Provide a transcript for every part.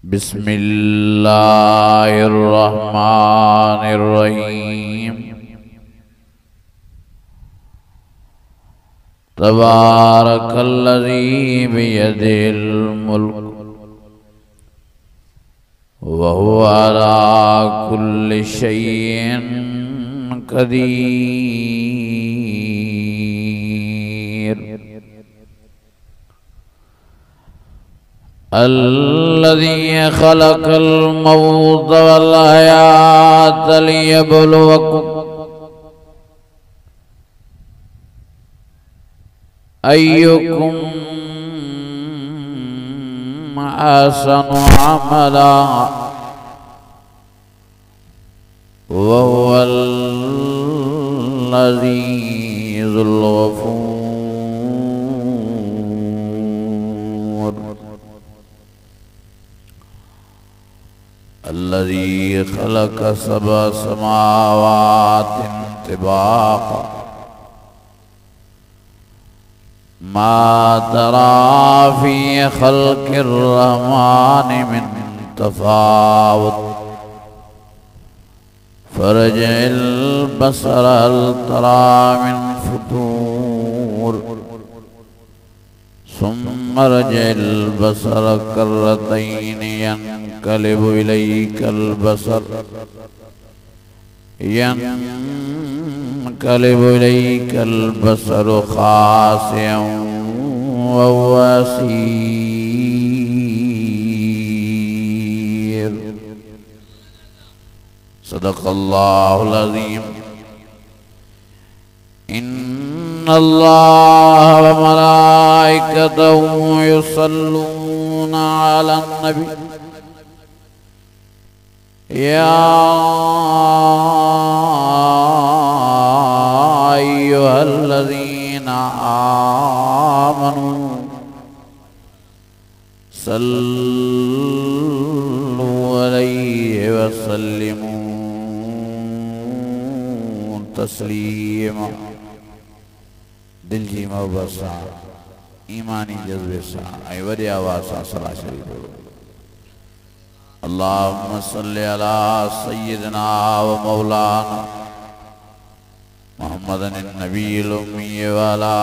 बिस्मिल्लाहिर्रहमानिर्रहीम। तबारकल्लज़ी बियदिल मुल्क व हुवा अला कुल्लि शैइन क़दीर। अल्लज़ी खलक़ल मौत वल हयात लियब्लुवकुम अय्युकुम अहसनु अमला व हुवल अज़ीज़ुल गफ़ूर। अल्लज़ी खलक़ सबअ समावातिन तिबाक़ा मा तरा फ़ी ख़ल्क़िर रहमानि मिन तफ़ावुत फ़रजि'ल बसर हल तरा मिन फ़ुतूर सुम्मा रजि'ल बसर कर्रतैनि यन्क़लिबु इलैकल बसर ख़ासिअन व हुवा हसीर। सदक़ल्लाहुल अज़ीम। इन्नल्लाह व मलाइकतहु युसल्लूना अलन नबी या अय्युहल्लज़ीना आमनू सल्लु अलैहि व सल्लिमू तस्लीमा। दिल जी मोहब्बत सां ईमानी जज्बे सां ऐं वॾे आवाज़ सां सलाह शरीफ़ पढ़ो। अल्लाहुम्मा सल्लि अला सय्यिदिना व मौलाना मुहम्मदिन नबील उम्मी व अला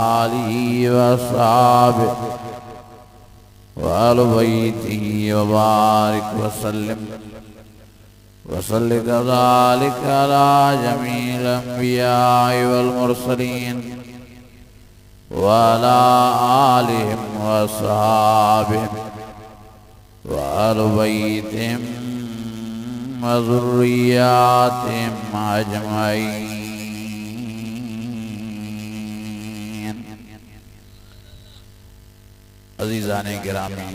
आलिहि व अस्हाबिहि व अहलि बैतिहि व बारिक व सल्लिम व सल्लि कज़ालिका अला जमील अंबियाइ वल मुरसलीन व अला आलिहिम व अस्हाबिहिम व अहलि बैतिहिम व ज़ुर्रिय्यातिहिम अजमईन। अज़ीज़ाने गिरामी,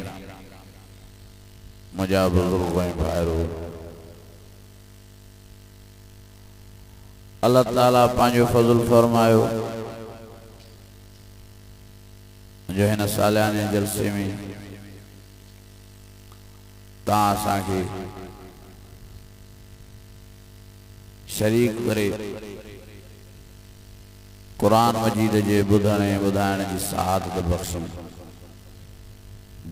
मुझा बुज़ुर्गों भाइरो, अल्लाह ताला पांजो फज़ल फरमायो जो हिन सालियाने जलसे में तव्हां असांखे शरीक करे कुरान मजीद जे ॿुधण ऐं ॿुधाइण जी सआदत बख़्शी।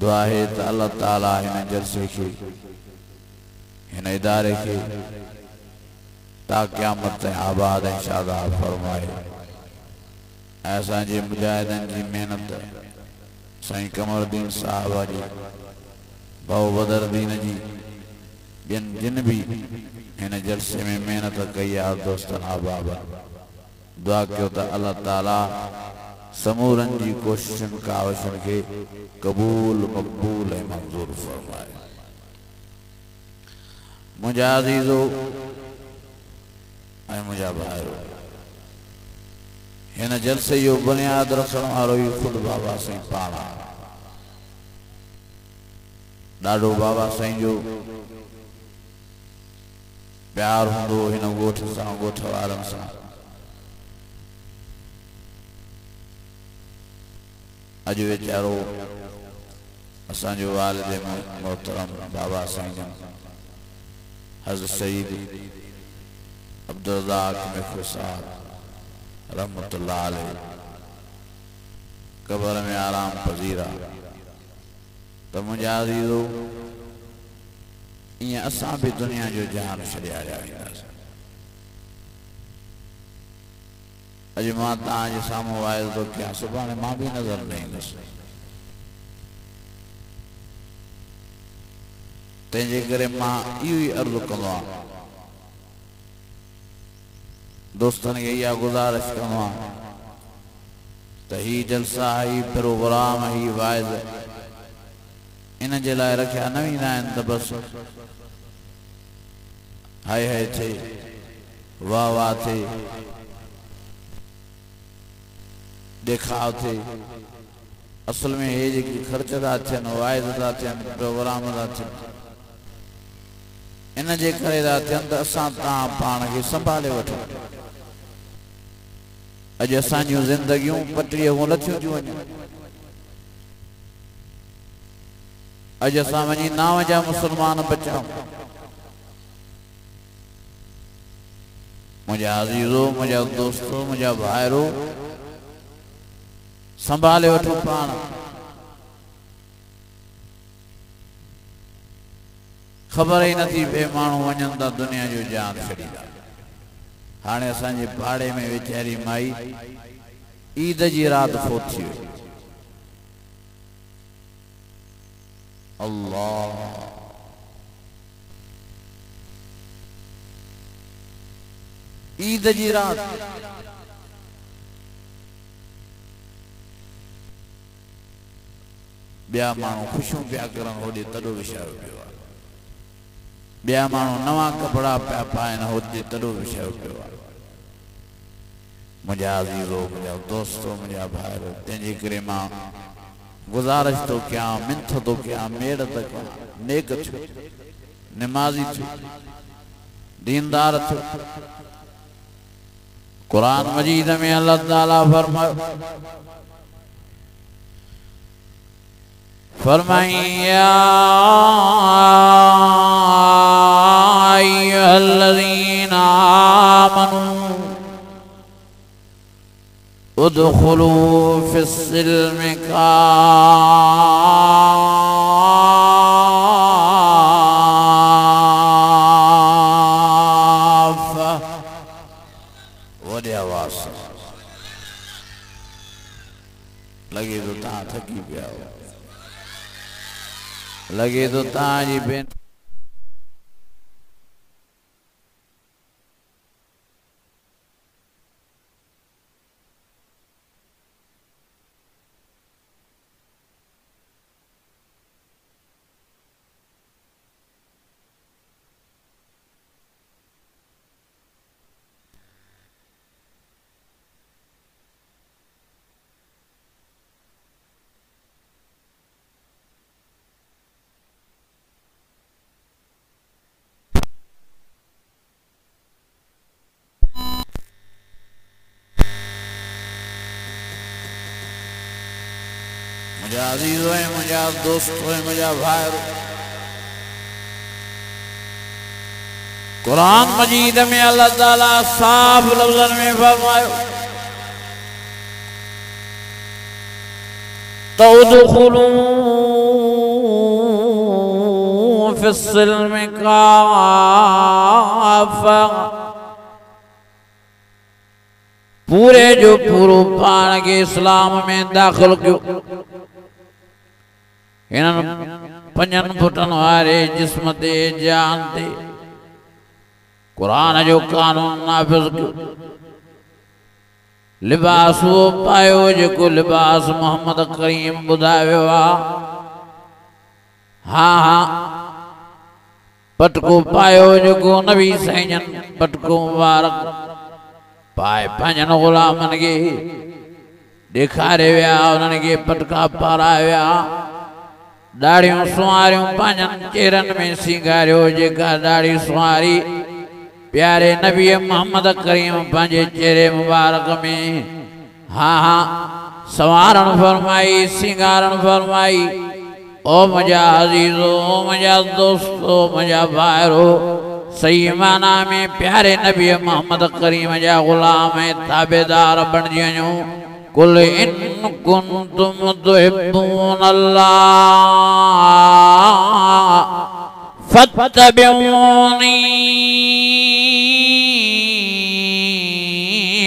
दुआ है त अल्लाह ताला हिन जलसे खे हिन इदारे खे ता क़यामत ताईं आबाद ऐं शादाब फरमाए। असांजे मुजाहिदनि जी मेहनत साईं कमरुद्दीन साहब जी भाउ बदरुद्दीन जी ॿियनि जिन भी हिन जलसे में मेहनत कई आहे दोस्तनि अहबाब दुआ कयो त अल्लाह ताला समूरनि जी कोशिशुनि काविशुनि खे क़बूल मक़बूल ऐं मंज़ूर फरमाए। मुंहिंजा अज़ीज़ो ऐं मुंहिंजा भाइरो, हिन जलसे जो बुनियाद रखण वारो ई ख़ुदि बाबा साईं पाण आहे। ॾाढो बाबा साईं जो प्यार हूंदो हिन ॻोठ सां, ॻोठ वारनि सां। अॼु वीचारो असांजो वालिद मोहतरम बाबा साईं जन हज़रत सईद अब्दुल रज़ाक मेखो साहब रहमतुल्लाह अलैह कब्र में आराम पजीरा। तो मुझे अज़ीज़ो ईअं असां भी दुनिया जो जहान छॾिया वेंदासीं। अॼु मां तव्हांजे साम्हूं वाइदो थो कयां, सुभाणे मां भी नज़र न ईंदुसि। तंहिंजे करे मां इहो ई अर्ज़ु कंदो आहियां, दोस्तनि खे इहा गुज़ारिश कंदो आहियां त ही जलसा, ही प्रोग्राम, ही वाइज़ इन जे लाइ रखिया न वेंदा आहिनि त बसि हाय हाय थे, वाह वाह थे, ॾेखाव थे। असल में हे जेकी ख़र्च था थियनि, वाइज़ था थियनि, प्रोग्राम था थियनि, इन जे करे था थियनि त असां तव्हां पाण खे संभाले वठो। अॼु असांजियूं ज़िंदगियूं पटरीअ खां लथियूं थियूं वञनि। अॼु असां वञी नाव जा मुस्लमान बचाऊं। मुंहिंजा अज़ीज़ो, मुंहिंजा दोस्तो, मुंहिंजा भाइरो, संभाले वठो पाण। ख़बर ही नथी पए माण्हू वञनि था दुनिया जो जान छॾींदा। हाणे असांजे पाड़े में वीचारी माई ईद जी राति फोत थी वई। अल्लाह, ईद जी राति ॿिया माण्हू ख़ुशियूं पिया करनि, होॾे तॾो विछायो पियो आहे। ॿिया माण्हू नवां कपिड़ा पिया पाइनि, होॾे तॾो विछायो पियो आहे। मुंहिंजा अज़ीज़ो, मुंहिंजा दोस्तो, मुंहिंजा भाइरो, तंहिंजे करे मां गुज़ारिश तो कयां, मिंथ तो कयां, मेड़ त कयां, नेक थियो, निमाज़ी थियो, दीनदार थियो। कुरान मजीद में अल्लाह ताला फरमाया अय्युहल्लज़ीना आमनू उदखुलू फिस्सिल्मि काफ़ा। वॾे आवाज़ सां लगे तो तव्हां थकी पिया हो, लगे तो तव्हांजी भेण मुझा अज़ीज़ो है, मुझा दोस्तों है, मुझा भाइरो, कुरान मजीद में अल्लाह ताला साफ लफ्ज़न में फरमायो तउदखुलू फिस्सिल्मि काफ़ा। पूरे जो पूरो पाण के इस्लाम में दाखिल कयो। इन्हनि पंजनि फुटनि वारे जिस्म ते जान ते कुरान जो कानून नाफ़िज़ कयो। लिबास वो पायो जेको लिबास मोहम्मद करीम ॿुधायो आहे। हाँ हाँ, पटको पायो जेको नबी साईं पटको मुबारक पाए पंजनि ग़ुलामनि खे ॾेखारे विया, उन्हनि खे पटका पाराए विया, दाढ़ियूं सुवारियूं पंहिंजनि चेहरनि में सिंगारियो। जेका दाढ़ी सुवारी प्यारे नबी मोहम्मद करीम पंहिंजे चेहरे मुबारक में हाँ हाँ संवारण फरमाई, सिंगारण फरमाई। ओ मुंहिंजा अज़ीज़ो, मुंहिंजा दोस्तो, मुंहिंजा भाइरो, सही माना में प्यारे नबी मोहम्मद करीम जा ग़ुलाम ऐं ताबेदार बणिजी वञो। कुल इन कुंतुम तुहिब्बून अल्लाह फत्तबिऊनी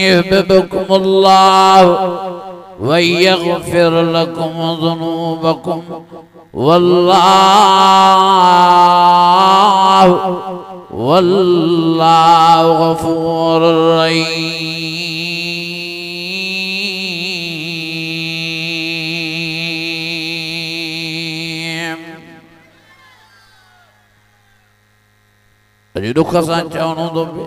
युहब्बुकुमुल्लाह व यग़फिर लकुम ज़ुनूबकुम वल्लाहु गफूरुर रहीम। अॼु दुख सां चवणो थो पए,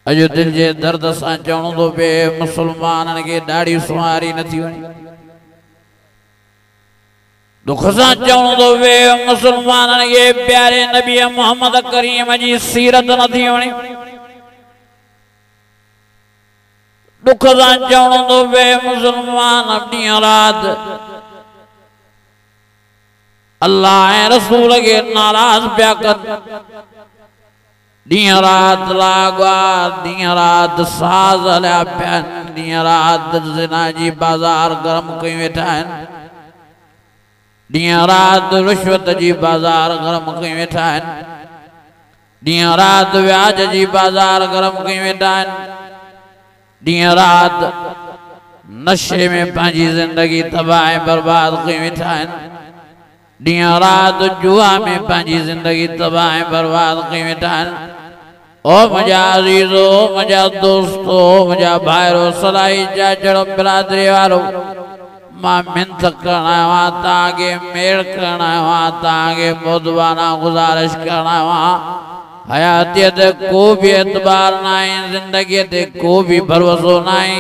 अॼु दिल जे दर्द सां चवणो थो पए, मुसलमाननि खे ॾाढी सुवारी नथी वणे। दुख सां चवणो थो पए, मुसलमाननि खे प्यारे नबी मोहम्मद करीम जी सीरत नथी वणे। दुख सां चवणो थो पए, मुसलमान ॾींहुं राति अल्लाह ऐं रसूल के नाराज पिया कनि। ॾींहुं राति लागवा, ॾींहुं राति साज़ हलिया पिया आहिनि, ॾींहुं राति ज़िना जी बाज़ार गरम कई वेठा आहिनि, ॾींहुं राति रिश्वत जी बाज़ार गरम कई वेठा आहिनि, ॾींहुं राति व्याज जी बाज़ार गरम कई वेठा आहिनि, ॾींहुं राति नशे में पंहिंजी ज़िंदगी तबाह ऐं बर्बाद कई वेठा आहिनि, ॾींहुं राति जुआ में पंहिंजी ज़िंदगी तबाह ऐं बर्बाद कई वेठा आहिनि। ओ मुंहिंजा अज़ीज़ो, मुंहिंजा दोस्तो, मुंहिंजा भाइरो, सलाई चाचड़ो, बिरादरी वारो, मां मिन्नत करण आयो आहियां, तव्हांखे मेड़ करण आयो आहियां, तव्हांखे मुदबाना गुज़ारिश करण आयो आहियां। हयातीअ ते को बि एतबार न आहे, ज़िंदगीअ ते को बि भरोसो न आहे।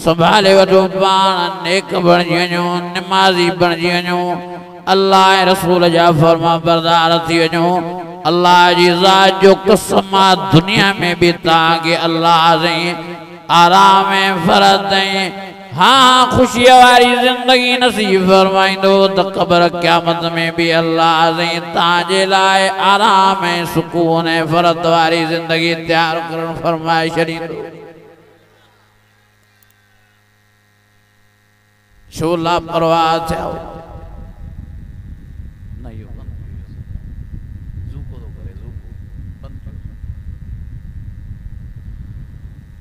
संभाले वठो पाण, नेक बणिजी वञो, निमाज़ी बणिजी वञो, अल्लाह ऐं रसूल जा फर्मा बरदार थी वञो। अल्लाह जी ज़ात जो कसम आहे, दुनिया में भी तव्हांखे अल्लाह साईं आराम ऐं फरत ऐं हाँ खुशी वारी जिंदगी नसीब फरमाइंदो, त क़ब्र क़यामत में भी अल्लाह साईं तव्हांजे लाइ आराम ऐं सुकून ऐं फरत वारी जिंदगी तैयार करण फरमाए छॾींदो। छो लापरवाह थिया?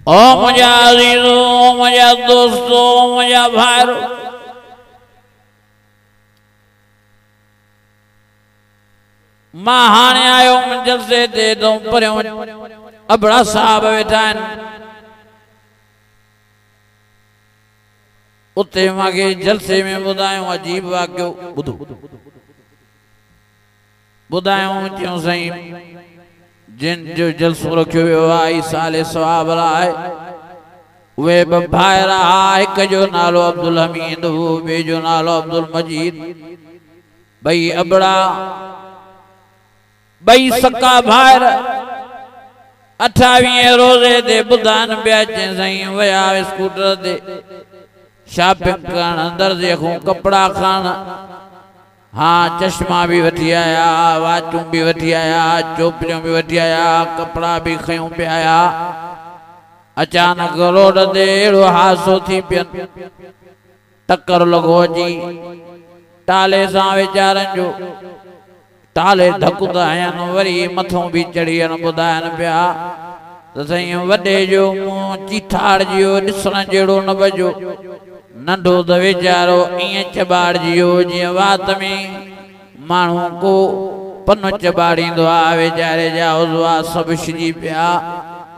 ओ मुंहिंजा अज़ीज़ो, मुंहिंजा दोस्तो, मुंहिंजा भाइरो, मां हाणे आयो जलसे ते, तो परियों अबड़ा साहब वेठा आहिनि, उते मूंखे जलसे में ॿुधायूं अजीब वाक़ियो। ॿुधो ॿुधायूं, चयूं साईं जिन जो जलसो रखियो वियो आहे ईसाले सवाब लाइ, उहे ॿ भाइर आहे, हिक जो नालो अब्दुल हमीद हो, ॿिए जो नालो अब्दुल मजीद, ॿई अबड़ा, ॿई सका भाइर 28 रोज़े ते ॿुधाइनि पिया। चई साईं विया स्कूटर ते शॉपिंग करण, दर्जे खां कपिड़ा खणण, हाँ चश्मा भी वठी आया, वाचूं भी वठी आया, चोपड़ियों भी वठी आया, कपड़ा भी खयूं पे आया। अचानक रोड ते अहिड़ो हादसो थी पियनि, टक्कर लॻो अची टाले सां वीचारनि जो, टाले धकु त हयनि, वरी मथों भी चढ़ी वञनि। ॿुधाइनि पिया त साईं वॾे जो मुंहुं चीठाड़जी वियो, ॾिसण जहिड़ो न बचो, नंढो त वीचारो ईअं चॿाड़जी वियो जीअं वात में माण्हू को पनो चॿाड़ींदो आहे, वीचारे जा उज़वा सभु छिजी पिया,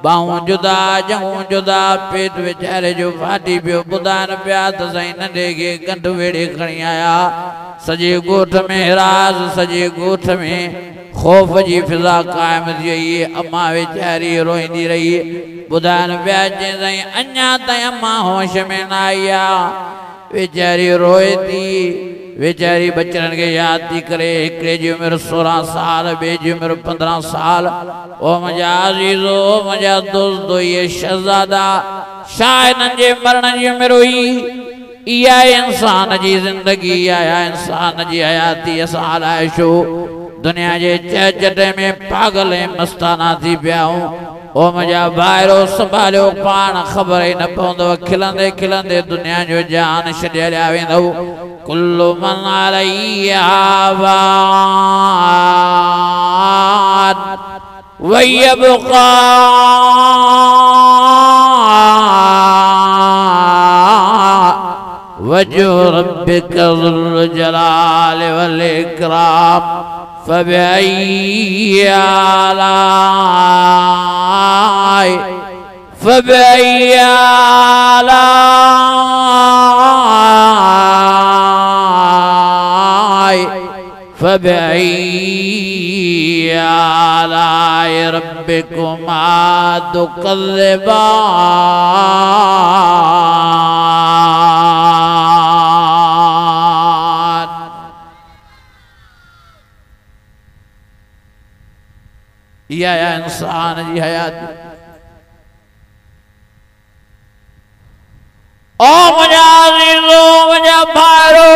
ॿाहूं जुदा, जंघूं जुदा, पेट वीचारे जो फाटी पियो। ॿुधाइनि पिया त साईं नंढे खे गंढ वेड़े खणी आया, सॼे ॻोठ में हिरास, सॼे ॻोठ में ख़ौफ़ जी फिज़ा क़ाइम थी वई, अम्मा वीचारी रोईंदी रही। ॿुधाइनि पिया चई साईं अञा ताईं अम्मा होश में न आई आहे, वीचारी रोए थी, वीचारी बचड़नि खे यादि थी करे। हिकिड़े जी उमिरि 16 साल, ॿिए जी उमिरि 15 साल। ओ मुंहिंजा अज़ीज़ो, मुंहिंजा दोस्तो, इहे शहज़ादा छा हिननि जे मरण जी उमिरि हुई? इहा इंसान जी ज़िंदगी, इहा इंसान जी हयाती असां लाइ छो दुनिया जे चटे में पागल ऐं मस्ताना थी पिया आहियूं। ओ मुंहिंजा भाइरो संभालियो पाण, ख़बर ई न पवंदव, खिलंदे खिलंदे दुनिया जो जान छॾे हलिया वेंदव। कुल्लु मन अलैहा फान व यबका वजह रब्बिका ज़ुल जलाल वल इकराम फबिअय्यि आलाइ फबिअय्यि आलाइ रब्बिकुमा तुकज़्ज़िबान। या इंसान जी हयात ओ मुझा अज़ीज़ो मुझा भाइरो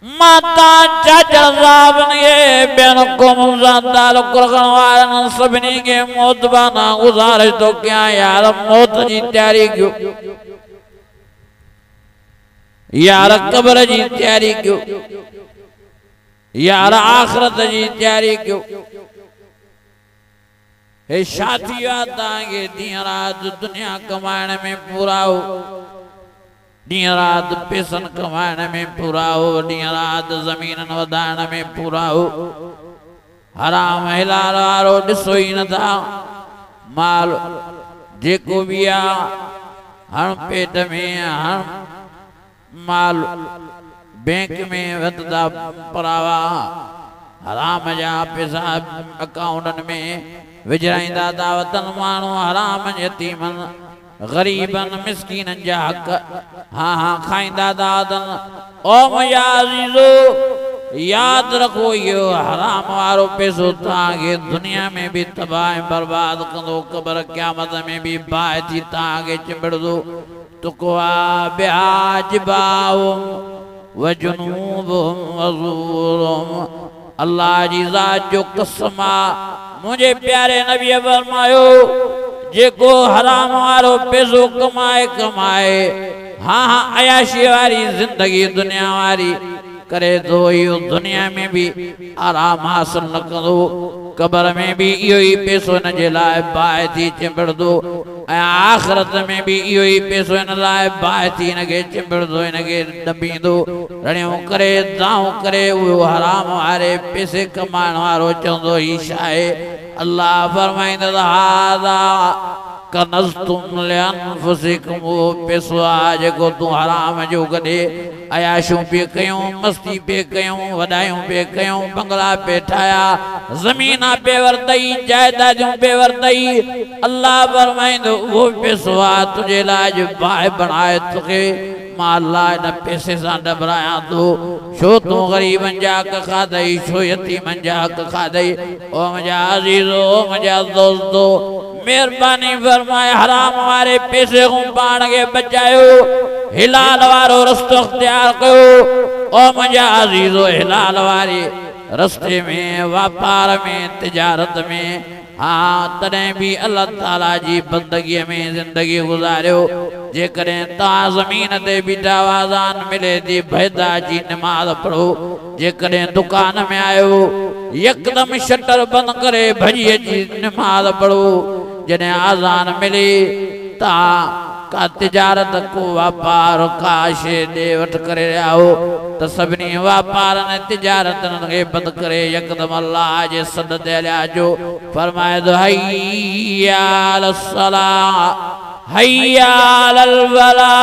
माता चाचा साहब ने बेन को मुजादाल कुरगन वाला सबनी के मौत बना गुजारिश तो क्या यार मौत जी तैयारी क्यों यार कब्र जी तैयारी क्यों यार आखिरत जी तैयारी क्यों हे शादी आतांगे दिन रात दुनिया कमाने में पूरा हो दिन रात पैसन कमाने में पूरा हो दिन रात जमीन वधाने में पूरा हो हराम हिलाल वारो ॾिसो ई नथा माल जेको भी आ हण पेट में हण माल बैंक में वधदा परावा हराम जा पैसा अकाउंटन में विझराईंदा था वतन माण्हू हराम यतीमन गरीबन मिस्कीनन जा हक़ हाँ हाँ खाईंदा था वतन। ओ मुंहिंजा अज़ीज़ो याद रखो यो हराम वारो पैसो तव्हांखे दुनिया में भी तबाह बर्बाद कंदो क़ब्र क़यामत में भी बाहि थी तव्हांखे चिंबड़दो। तुक़वा बिहा जिबाहुम व जुनूबुहुम व ज़ुहुरुहुम अल्लाह जी ज़ात जो कसम आ मुझे प्यारे नबी फरमायो जेको हराम वारो पैसो कमाए कमाए हाँ हाँ अयाशी वारी जिंदगी दुनिया वारी करे तो यो दुनिया में भी आराम हासिल न कंदो क़ब्र में भी इहो ई पैसो इन जे लाइ बाहि थी चिंबड़दो ऐं आख़िरत में भी इहो ई पैसो इन लाइ बाहि थी इनखे चिंबड़दो इनखे ॾंबींदो रड़ियूं करे दाऊं करे उहो हराम वारे पैसे कमाइण वारो चवंदो ही छा आहे अल्लाह फरमाईंदो हाज़ा कनज़्तुम लिअन्फुसिकुम उहो पैसो आहे जेको तूं हराम जो कॾे अयाशूं पिए कयूं मस्ती पिए कयूं वॾायूं पिए कयूं बंगला पे ठाया ज़मीना पे वरतई जायदादूं पे वरतई अल्लाह फरमाईंदो उहो पैसो आहे तुंहिंजे लाइ जो बाहि बणाए तोखे मां अल्लाह इन पैसे सां डबरायां थो छो तूं ग़रीबनि जा हक़ खाधई छो यतीमनि जा हक़ खाधई। ओ मुंहिंजा अज़ीज़ो ओ मुंहिंजा दोस्तो मेहरबानी फरमाए हराम वारे पैसे को पाण खे बचायो हिलाल वारो रस्तो अख्तियार कयो। ओ मुंहिंजा अज़ीज़ो हिलाल वारे रस्ते में वापार में तिजारत में हाँ तॾहिं भी अल्लाह ताला जी बंदगी में जिंदगी गुजारियो जेकॾहिं तव्हां ज़मीन ते बीठा आज़ान मिले थी बैदा जी नमाज़ पढ़ो जेकॾहिं दुकान में आयो यकदम शटर बंद करे भॼी अची नमाज़ पढ़ो जॾहिं आज़ान मिले तव्हां का तिजारत को वापार का शे दे वठ करे आओ तो सभिनी वापारन तिजारतन खे बंद करे यकदम अल्लाह जे सद ते हलिया जो फरमाए दो हय्या अलस सलाह हय्या अलल फलाह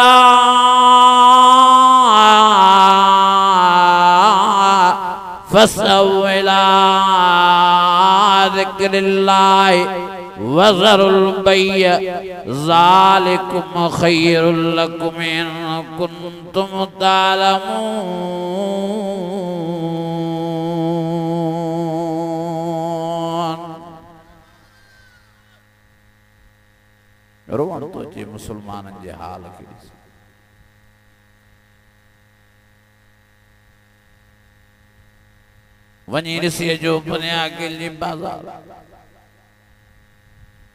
फसौ इला ज़िक्रिल्लाह वज़रुल बैय ज़ालिकुम खैरुल लकुम इन कुन्तुम तालमून। रोवण तो अचे मुसलमानन जे हाल खे वञी ॾिसी अचो पनिया के बाज़ार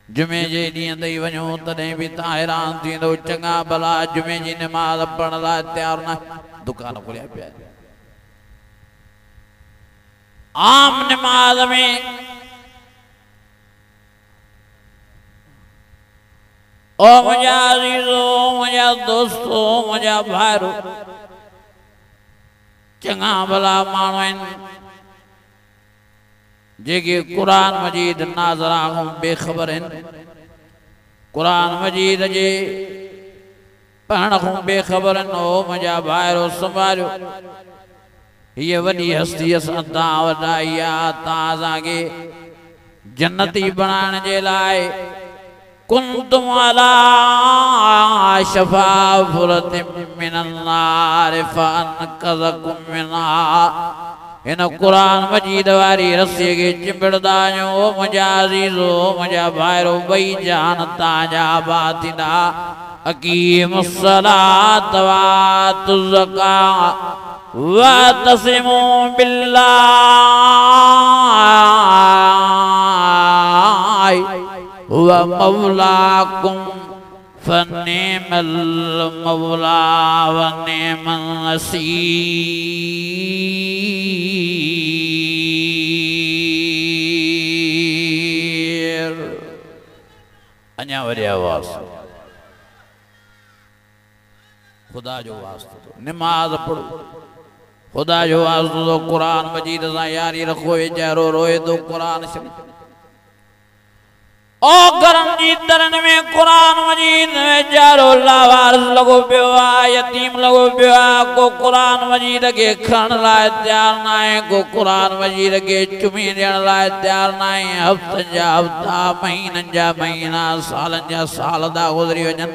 जुमे जे ॾींहं ते वञो तॾहिं बि तव्हां हैरान थींदो चङा भला जुमे जी नमाज़ पढ़ण लाइ तयारु न दुकान खोलिया पिया आम नमाज में ओ मुंहिंजा अज़ीज़ो मुंहिंजा दोस्तो मुंहिंजा भाइरो चङा भला माण्हू आहिनि जेके कुरान मजीद नाज़रा खां बेख़बर आहिनि कुरान मजीद जे पढ़ण खां बेख़बर आहिनि ओ मुंहिंजा भाइरो संभालियो ये वॾी हस्ती असां तव्हां वॾा इहा तव्हां असांखे जन्नती बणाइण जे लाइ कुंतुम अला शफा फुरतिम मिनन नार फअनक़ज़कुम मिनहा इन कुरान मजीद वारी रस्सी के चिंबड़दा आहियूं ओ मुंहिंजा अज़ीज़ो मुंहिंजा भाइरो ॿई जान तव्हांजा बातिना अक़ीमुस्सलात वातुज़ ज़कात वातसिमू बिल्लाहि हुवा मौलाकुम फनिअमल मौला व निअमन नसीर अञा वरी आवाज़ खुदा जो वास्तो नमाज पढ़ो खुदा जो वास्तो कुरान मजीद सां यारी रखो वेचारो रोए तो कुरान शरीफ ओ गरम जी तरन में कुरान मजीद वेचारो लावारिस लगो पियो आहे यतीम लगो पियो आहे को कुरान मजीद के खणण लाइ तयारु न आहे को कुरान मजीद के चुमी ॾियण लाइ तयारु न आहे हफ़्तनि जा हफ़्ता महीननि जा महीना सालनि जा साल था गुज़री वञनि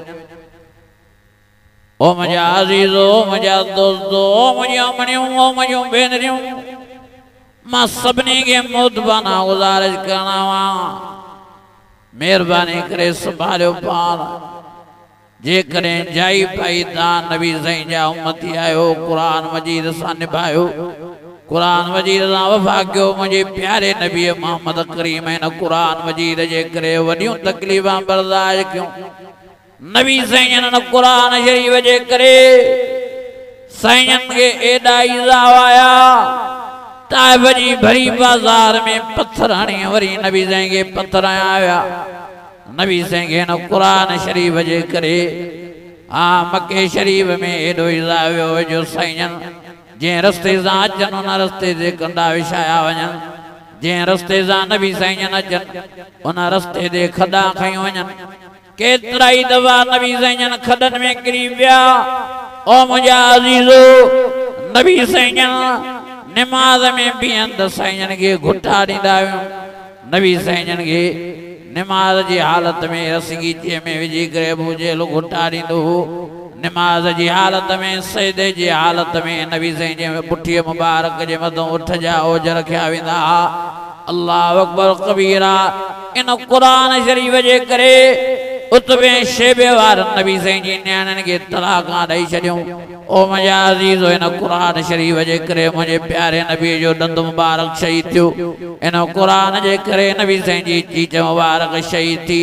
ओ मुंहिंजा अज़ीज़ो मुंहिंजा दोस्तो मुंहिंजियूं अमड़ियूं ओ मुंहिंजियूं भेनरियूं मां सभिनी खे मुतबाना गुज़ारिश करणा हुआ मेहरबानी करे संभालियो पाण जेकॾहिं जाई पाई तव्हां नबी साईं जा उम्मती आहियो कुरान मजीद सां निभायो कुरान मजीद सां वफ़ा कयो मुंहिंजे प्यारे नबी मोहम्मद करीम हिन कुरान मजीद जे करे वॾियूं तकलीफ़ां बर्दाश्त कयूं नबी साईं कुरान शरीफ़ जे करे साईं के एॾा ईज़ा आया ताइब जी भरी बाजार में पत्थर हणी वरी नबी साईं के पत्थर आया नबी साईं के न कुरान शरीफ़ जे करे मके शरीफ़ में एॾो ईज़ा वियो जो साईं जंहिं रस्ते सां अचनि उन रस्ते ते कंडा विछाया वञनि जंहिं रस्ते सां नबी साईं अचनि उन रस्ते ते खॾा खयूं वञनि केतिरा ई दफ़ा नबी साईं खॾनि में किरी पिया ओ मुंहिंजा अज़ीज़ो नबी साईं नमाज में बीहनि त साईं के घुटा ॾींदा आहियूं नबी साईं के नमाज जी हालत में रसगीचे में विझी करे भुजेलो घुटा ॾींदो हो नमाज जी हालत में सजदे जी हालत में नबी साईं जे पुठीअ मुबारक जे मथां उठ जा ओज रखिया वेंदा अल्लाह अकबर कबीरा इन कुरान शरीफ़ जे करे उतबे शेबे वार नबी साईं जी न्याणनि के तलाक़ां ॾेई छॾियूं ओ मुंहिंजा अज़ीज़ो इन कुरान शरीफ़ जे करे मुंहिंजे प्यारे नबी जो ॾंद मुबारक शहीद थियो इन कुरान जे करे नबी साईं जी चीच मुबारक शहीद थी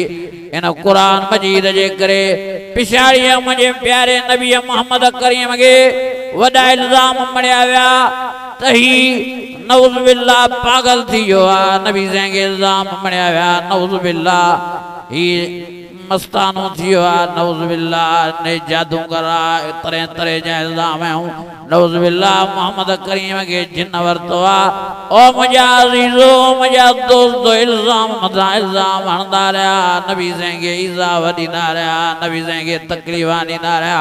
इन कुरान मजीद जे करे पिछाड़ीअ मुंहिंजे प्यारे नबी मोहम्मद करीम के वॾा इल्ज़ाम मड़िया विया त ही नऊज़ बिल्लाह पागल थी वियो आहे नबी साईं के इल्ज़ाम मड़िया विया नऊज़ बिल्लाह ही मस्तानो थियो आहे नऊज़ बिल्लाह ने जादूगर आहे तरह तरह जा इल्ज़ाम आहियूं नऊज़ बिल्लाह मोहम्मद करीम के जिन वरितो आहे ओ मुंहिंजा अज़ीज़ो मुंहिंजा दोस्तो इल्ज़ाम मथां इल्ज़ाम हणंदा रहिया नबी साईं खे ईज़ा ॾींदा रहिया नबी साईं खे तकलीफ़ां ॾींदा रहिया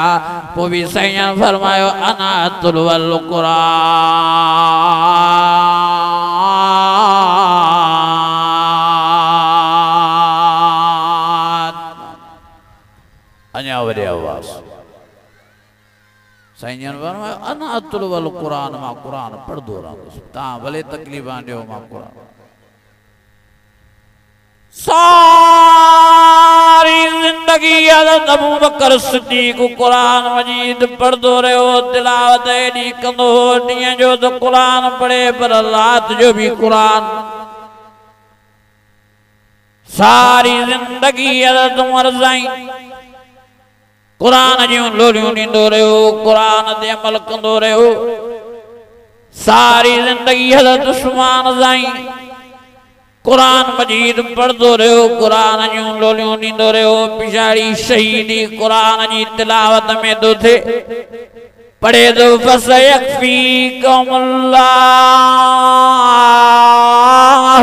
पोइ बि साईं फरमायो अना अतुल वल अञा वरी आवाज़ साईं फरमायो अना अतुल वल कुरान मां कुरान पढ़ंदो रहंदुसि तव्हां भले तकलीफ़ां ॾियो मां कुरान सारी जिंदगी हज़रत अबू बकर सिद्दीक़ कुरान मजीद पढ़ंदो रहियो तिलावत एॾी कंदो हो ॾींहं जो त कुरान पढ़े पर रात जो भी कुरान सारी जिंदगी हज़रत उमर साईं कुरान जूं लोलियूं ॾींदो रहियो, कुरान ते अमल कंदो रहियो। सारी जिंदगी हज़रत उस्मान साईं कुरान मजीद पढ़दो रहियो, कुरान जूं लोलियूं ॾींदो रहियो। पिछाड़ी शहीदी कुरान जी तिलावत में थो थिए, पढ़े तो फसयक्फीकुमुल्लाह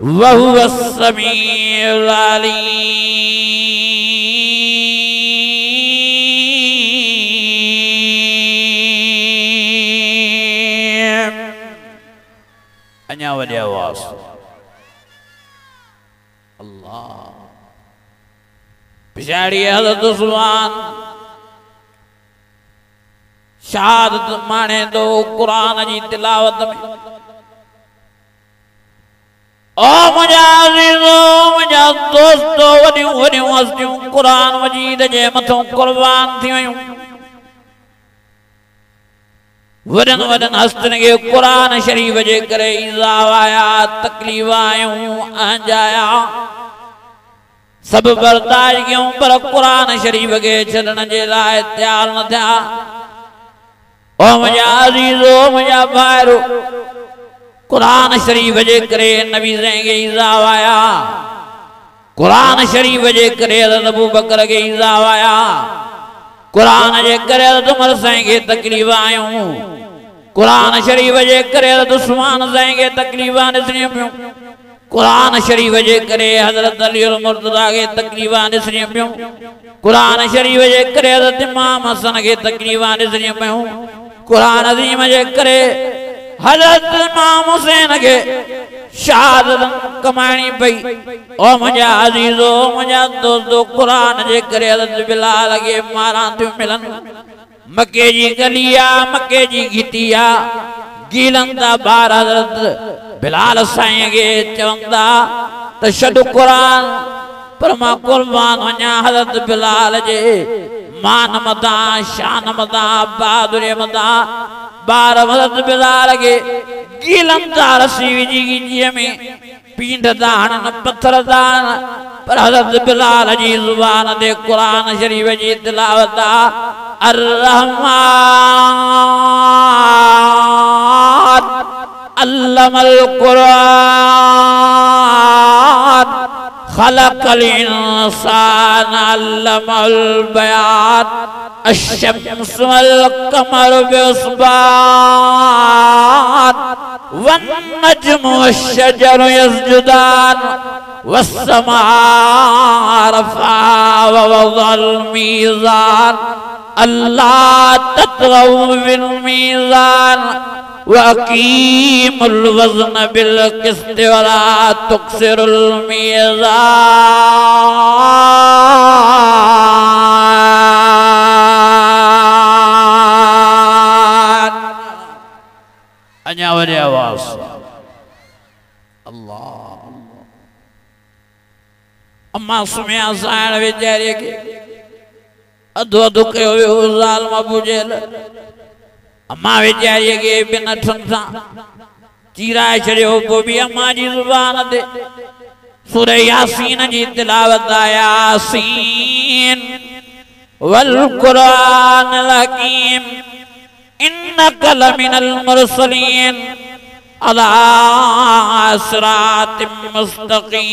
वहुवस समीउल अलीम। अञा वॾे आवाज़ अल्लाह। पिछाड़ी हज़रत उस्मान शहादत माने दो कुरान जी तिलावत में। ओ मुझा अज़ीज़ो, मुझा दोस्तो, वॾियूं वॾियूं हस्तियूं कुरान मजीद जे मथों कुर्बान थी वयूं। वॾनि वॾनि हस्तियुनि खे कुरान शरीफ़ जे करे ईज़ा आया, तकलीफ़ आयूं, अंजाया, सब बर्दाश्त कयूं, पर कुरान शरीफ़ के छॾण जे लाइ तैयार न थिया। ओ मुझा अज़ीज़ो, मुझा भाइरो, कुरान शरीफ़ जे करे नबी साईं खे ईज़ा आया, कुरान शरीफ़ जे करे हज़रत अबू बकर खे ईज़ा आया, कुरान जे करे हज़रत उमर साईं खे तकलीफ़ आयूं, कुरान शरीफ़ जे करे हज़रत उस्मान साईं खे तकलीफ़ ॾिसणियूं पियूं, कुरान शरीफ़ जे करे हज़रत अली मुर्तज़ा खे तकलीफ़ ॾिसणियूं पियूं, कुरान शरीफ़ जे करे हज़रत इमाम हसन खे तकलीफ़ ॾिसणियूं पियूं, कुरान अज़ीम जे करे हज़रत इमाम हुसैन के शहादत कमाइणी पई। ओ मुझा अज़ीज़ो, मुझा दोस्तो, कुरान जे करे हज़रत बिलाल के मारा थियूं मिलन। मके जी गलिया, मके जी घिटिया गीलंदा ॿार हज़रत बिलाल साईं के चवंदा त छॾ कुरान, पर मां कुर्बान वञा हज़रत बिलाल जे मान मदा, शान मदा, बहादुरी मदा। ॿार हज़रत बिलाल के गीलंदा रसी विझी गिजीअ में पींढदा हणनि, पथरदा हणनि, पर हज़रत बिलाल जी ज़ुबान ते कुरान शरीफ़ जी तिलावत अर्रहमान अल्लमल कुरान खलकल इंसान अल्लमल बयान अश्शम्सु वल कमरु बिहुस्बान वन्नज्मु वश्शजरु यस्जुदान वस्समाअ रफ़अ ववज़अल मीज़ान अल्ला तत्गऊ बिल मीज़ान वअकीमुल वज़न बिल क़िस्त वला तुक्सिरुल मीज़ान। अञा वॾे आवाज़ अल्लाह। अम्मा सुमिया साइण वीचारीअ खे अधु अधु कयो वियो ज़ालिम अबू जहल। अम्मा वीचारीअ खे ॿिनि हथनि सां चीराए छॾियो। पोइ बि अम्मा जी ज़ुबान ते सूरह यासीन जी तिलावत यासीन वल क़ुरानिल हकीम इन्नका लमिनल मुरसलीन अला सिरातिम मुस्तक़ीम।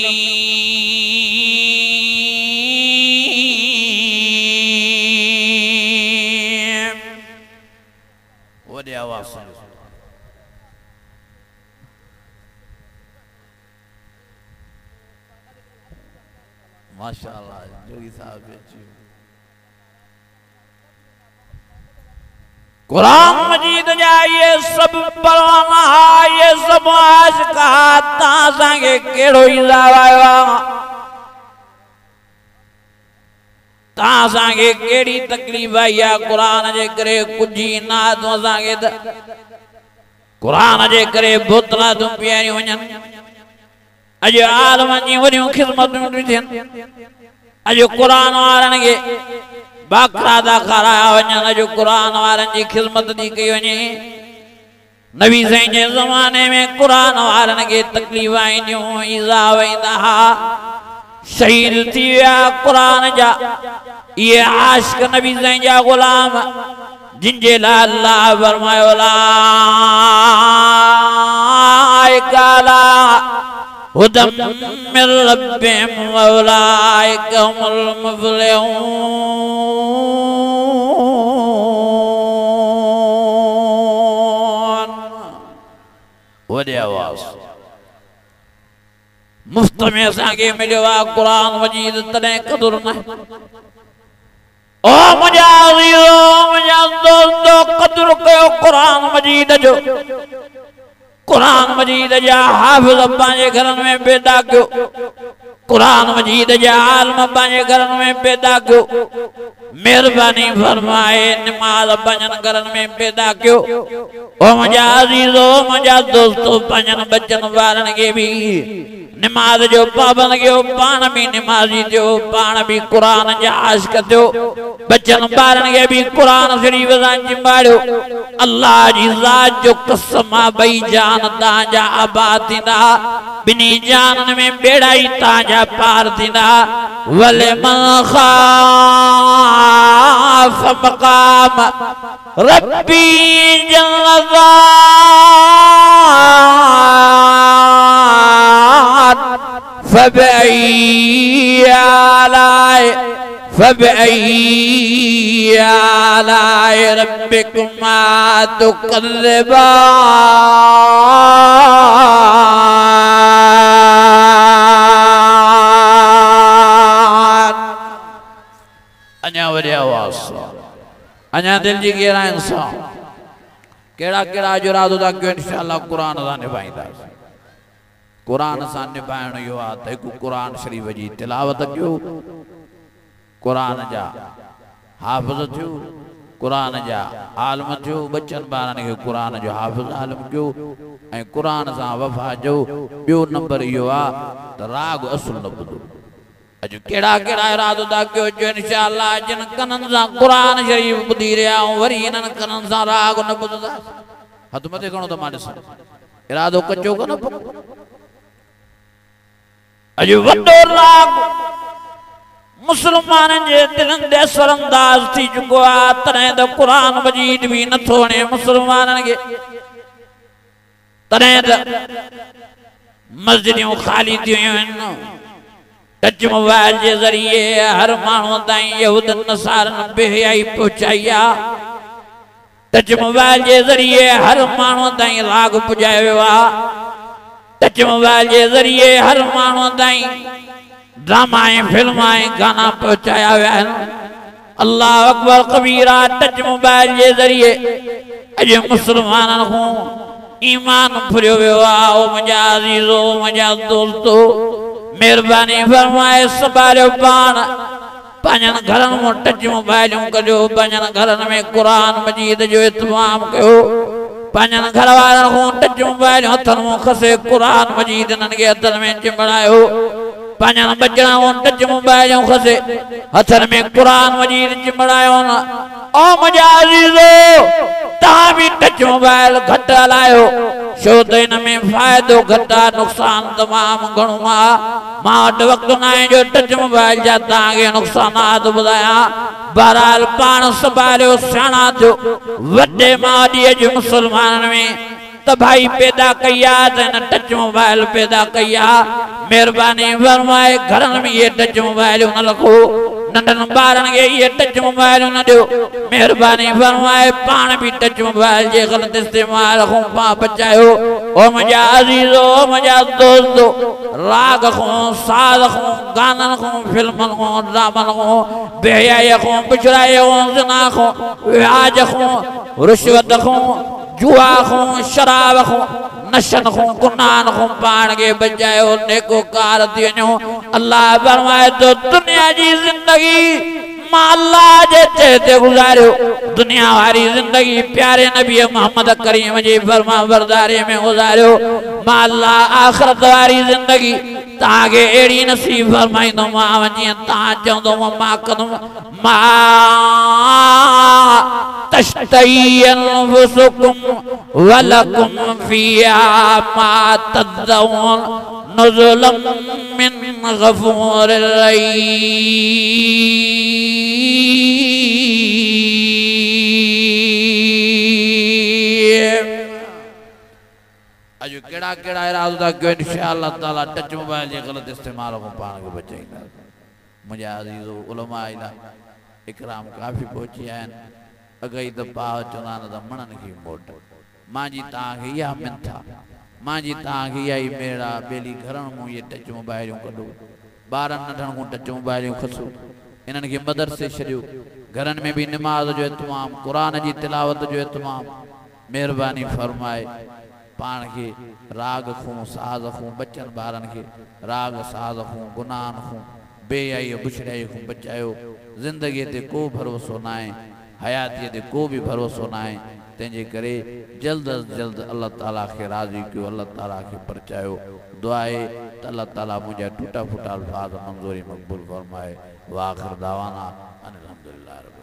वॾे आवाज़ सां माशाअल्लाह जोगी साहब अची कुरान मजीद जा ये सब परवाना, ये सब आशिका तां के केड़ो ईज़ा आयो, तां के केड़ी तकलीफ आई है कुरान जे करे कुझी ना तो के कुरान जे करे बोतला तुम पियारी वञन। अज आलम जी वॾियूं ख़िदमतूं थियन, अज कुरान वारन के बाकायदा खाराया वञन, अज कुरान वारन जी ख़िदमत थी कई वञे। नबी साईं जे ज़माने में कुरान वारन के तकलीफ़ आईंदियूं ईज़ा वेंदा शहीद थी विया कुरान जा ये आशिक़ नबी साईं जा ग़ुलाम जिनजे लाइ अल्लाह फरमायो उलाइका अला हुदम मिन रब्बिहिम व उलाइका हुमुल मुफ़्लिहून। वॾे आवाज़ मुफ्त में असांखे मिलियो आहे कुरान मजीद तॾहिं क़दुरु न ओ मुंहिंजा अज़ीज़ो मुंहिंजा दोस्तो क़दुरु कयो कुरान मजीद जो। कुरान मजीद जा हाफ़िज़ पंहिंजे घरनि में पैदा कयो कुरान मजीद जा आलिम पंहिंजे घरनि में पैदा कयो मेहरबानी फरमाए निमाज़ पंहिंजनि घरनि में पैदा कयो। ओ मुंहिंजा अज़ीज़ो मुंहिंजा दोस्तो पंहिंजनि बचनि ॿारनि खे बि निमाज़ जो पाबंद कयो पाण भी निमाज़ी थियो पाण भी कुरान जा आशिक़ थियो बचनि ॿारनि खे भी कुरान शरीफ़ सां चिंबाड़ियो। अल्लाह जी ज़ात जो कसम आहे ॿई जान तव्हांजा आबाद थींदा ॿिन्ही जाननि में बेड़ा ई तव्हांजा पार थींदा। वलिमन ख़ाफ़ मक़ाम रब्बी जन्नतान फबअय्यि आलाए रब्बिकुमा तुकज़्ज़िबान। अञा वॾी आवाज़ अञा दिल जी गहराइनि सां कहिड़ा कहिड़ा इरादो था कयो इंशाअल्लाह कुरान सां निभाईंदासीं। कुरान सां निभाइणो इहो आहे त हिकु कुरान शरीफ़ जी तिलावत कयो कुरान जा हाफ़िज़ थियो कुरान जा आलिम थियो बचनि ॿारनि खे कुरान जो हाफ़िज़ आलिम कयो ऐं कुरान सां वफ़ा जो। ॿियो नंबर इहो आहे त राग असुल न ॿुधो। अॼु कहिड़ा कहिड़ा इरादो था कयो जो इंशाअल्लाह जिन कननि सां कुरान शरीफ़ ॿुधी रहिया आहियूं वरी इन्हनि कननि सां राग न ॿुधंदा। हथ मथे खणो त मां ॾिसां इरादो कचो कोन पोइ अॼु वॾो राग मुसलमाननि जे दिलनि ते असरअंदाज़ थी चुको आहे तॾहिं त कुरान मजीद बि नथो वणे मुसलमाननि खे। तॾहिं त मस्जिदूं ख़ाली थी वियूं आहिनि टच मोबाइल के जरिए हर मानू ताई यहूदन नसारन बेहयाई पहुंचाई आहे। टच मोबाइल के जरिए हर मानू ताई राग पुजायो आहे। टच मोबाइल के जरिए हर मानू ताई ड्रामा फिल्म गाना पहुंचाया विया आहिनि। अल्लाह अकबर कबीरा टच मोबाइल के जरिए अॼु मुसलमाननि खां ईमान फुरियो वियो आहे। ओ मुंहिंजा अज़ीज़ो मुंहिंजा दोस्तो मेहरबानी फरमाए संभालियो पाण पंहिंजनि घरनि में टच मोबाइलूं कढियो पंहिंजनि घरनि में कुरान मजीद जो इत्माम कयो। पंहिंजनि घर वारनि खां टच मोबाइलूं हथनि में खसे कुरान मजीद इन्हनि खे हथनि में चिंबड़ायो। पंहिंजनि बचड़नि खां टच मोबाइलूं खसे हथनि में कुरान मजीद चिंबड़ायो न। ओ मुंहिंजा अज़ीज़ो तव्हां भी टच मोबाइल घटि हलायो छो त इन में फ़ाइदो घटि आहे नुक़सान तमामु घणो आहे। मां वटि वक़्तु न आहे जो टच मोबाइल जा तव्हांखे नुक़सानात ॿुधायां। बहरहाल पाण संभालियो सियाणा थियो। वॾे मादीअ जे मुसलमाननि में तबाही पैदा कई आहे त हिन टच मोबाइल पैदा कई आहे। मेहरबानी फरमाए घरनि में इहे टच मोबाइलूं न रखो नंढनि ॿारनि खे इहे टच मोबाइलूं न ॾियो। मेहरबानी फरमाए पाण भी टच मोबाइल जे ग़लति इस्तेमाल खां पां बचायो। ओ मुंहिंजा अज़ीज़ो मुंहिंजा दोस्तो राग खां साज़ खां गाननि खां फिल्मनि खां ड्रामनि खां बेहयाईअ खां पिछड़ाई खां ज़िना खां विहाज खां रिश्वत खां जुआ खां शराब खां नशन खां गुनाहन खां पाण खे बचायो नेकोकार थी वञो। अल्लाह फरमाए तो दुनिया जी ज़िंदगी मां अल्लाह जे चए गुज़ारियो। दुनिया वारी ज़िंदगी प्यारे नबी मोहम्मद करीम जी फरमा बरदारी में गुज़ारियो। मां अल्लाह आखिरत वारी ज़िंदगी तव्हांखे अहिड़ी नसीब फरमाईंदोमांव जीअं तव्हां चवंदो मां कंदुमि। मां त तश्तही अनफुसुकुम वलकुम फिया मा तदऊन नुज़ुलम मिन गफूरिर रहीम। अजो केड़ा केड़ा इरादो था क्यों इंशाअल्लाह ताला टच मोबाइल जे गलत इस्तेमाल को पाण के बचाईंदा। मुझे अजीजो उलमा इला इकराम काफी पहुंची आन अगई द पाव चुनान द मनन की मोट मां जी ता के या मिंथा मां जी ता के या मेरा बेली घरण मु ये टच मोबाइल कढो बारन नठन को टच मोबाइल खसो इनन के मदरसे छडियो घरन में भी नमाज जो इत्माम कुरान जी तिलावत जो इत्माम मेहरबानी फरमाए पान के राग खू साज खू बच्चन बारन के राग साज खू गुनान खू बेयाई बुछड़ाई खू बचायो जिंदगी ते को भरोसो ना है हयाती ते को भी भरोसो ना है तेजे करे जल्द अज जल्द अल्लाह ताला के राजी क्यों अल्लाह ताला के परचायो दुआए अल्लाह ताला मुझे टूटा फूटा अल्फाज मंजूरी मकबूल फरमाए। व आखिर दावाना अनिल हम्दुलिल्लाह।